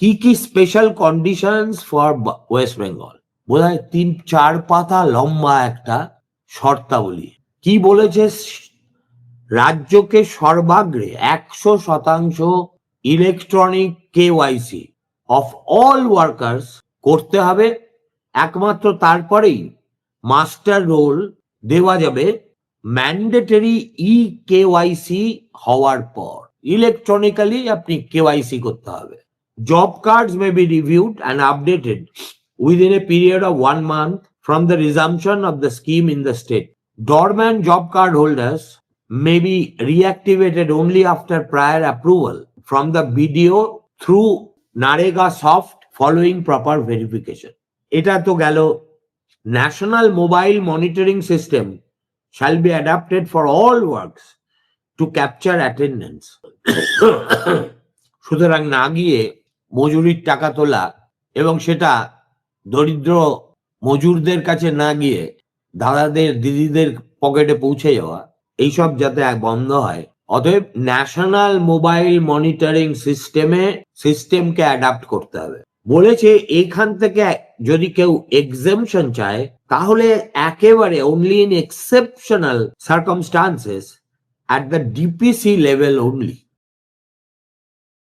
কি কি special conditions for West Bengal, বোধহয় 3-4 পাতা লম্বা একটা শর্তাবলী। কি বলেছে, রাজ্যকে সর্বাগ্রে 100% electronic KYC of all workers করতে হবে, একমাত্র তারপরেই মাস্টার রোল দেওয়া যাবে ম্যান্ডেটরি ই কেওয়াইসি হওয়ার পর। ইলেকট্রনিক্যালি আপনি কেওয়াইসি করতে হবে। Job cards may be reviewed and updated within a period of 1 month from the resumption of the scheme in the state. Dormant job card holders may be reactivated only after prior approval from the BDO through Narega Soft following proper verification. এটা তো গেল। National Mobile Monitoring System shall be adapted for all works to capture attendance. সুতরাং না গিয়ে মজুরির টাকা তোলা এবং সেটা দরিদ্র মজুরদের কাছে না গিয়ে দাদাদের দিদিদের পকেটে পৌঁছে যাওয়া, এইসব যাতে বন্ধ হয়। অতএব ন্যাশনাল মোবাইল মনিটরিং সিস্টেমকে অ্যাডাপ্ট করতে হবে। বলেছে এখান থেকে যদি কেউ এক্সেমশন চায় তাহলে একেবারে only in exceptional circumstances at the DPC level only.